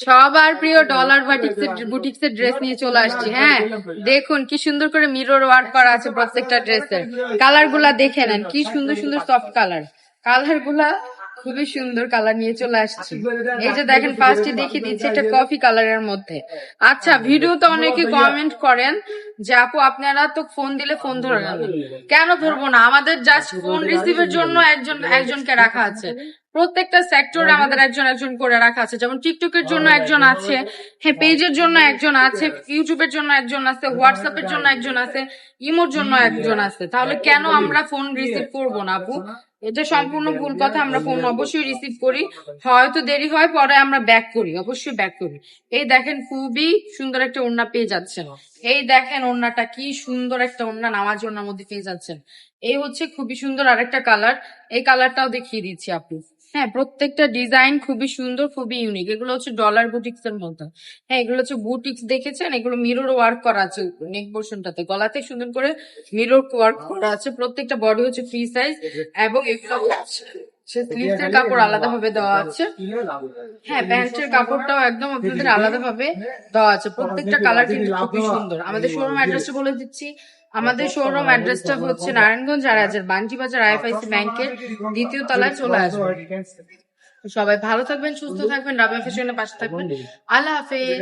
সবার প্রিয় ডলার বুটিক্সের ড্রেস নিয়ে চলে আসছি। হ্যাঁ, দেখুন কি সুন্দর করে মিরর ওয়ার্ক করা আছে প্রত্যেকটা ড্রেসের। কালার গুলা দেখে নেন, কি সুন্দর সুন্দর সফট কালার। কালার গুলা খুবই সুন্দর কালার নিয়ে চলে আসছি। এই যে দেখেন, ফার্স্টে দেখিয়ে দিচ্ছি একটা কফি কালারের মধ্যে। আচ্ছা, ভিডিওতে অনেকে কমেন্ট করেন যে আপু আপনারা তো ফোন দিলে ফোন ধরে না। কেন ধরবো না? আমাদের জাস্ট ফোন রিসিভের জন্য একজনকে রাখা আছে। প্রত্যেকটা সেক্টরে আমাদের একজন একজন করে রাখা আছে। যেমন টিকটকের জন্য একজন আছে, হ্যাঁ পেজের জন্য একজন আছে, ইউটিউবের জন্য একজন আছে, হোয়াটসঅ্যাপের জন্য একজন আছে, ইমোর জন্য একজন আছে। তাহলে কেন আমরা ফোন রিসিভ করবো না আপু? এটা সম্পূর্ণ ভুল কথা। আমরা ফোন অবশ্যই রিসিভ করি, হয়তো দেরি হয়, পরে আমরা ব্যাক করি, অবশ্যই ব্যাক করি। এই দেখেন, খুবই সুন্দর একটা ওড়না পেয়ে যাচ্ছেন। এই দেখেন ওড়নাটা, কি সুন্দর একটা ওড়না, নামাজ ওড়নার মধ্যে পেয়ে যাচ্ছেন। এই হচ্ছে খুবই সুন্দর আরেকটা কালার। এই কালারটাও দেখিয়ে দিচ্ছি আপু। হ্যাঁ, প্রত্যেকটা ডিজাইন খুবই সুন্দর, খুবই ইউনিক। এগুলো হচ্ছে ডলার বুটিক্স এর মধ্যে। হ্যাঁ, এগুলো হচ্ছে বুটিক্স, দেখেছেন? এগুলো মিরর ওয়ার্ক করা আছে নেক পোর্শনটাতে, গলাতে সুন্দর করে মিরর ওয়ার্ক করা আছে। প্রত্যেকটা বডি হচ্ছে ফ্রি সাইজ, এবং এগুলো স্লিভসের কাপড় আলাদা ভাবে দেওয়া আছে। হ্যাঁ, প্যান্টের কাপড়টাও একদম আপনাদের আলাদা ভাবে দেওয়া আছে। প্রত্যেকটা কালার কিন্তু খুবই সুন্দর। আমাদের শোরুম অ্যাড্রেসটা বলে দিচ্ছি। আমাদের শোরুম অ্যাড্রেসটা হচ্ছে নারায়ণগঞ্জ আড়াইহাজার, বান্টি বাজার, আইএফআইসি ব্যাংকের দ্বিতীয় তলায় চলে আসবে। সবাই ভালো থাকবেন, সুস্থ থাকবেন, রাবেয়া ফ্যাশনের পাশে থাকবেন। আল্লাহ হাফেজ।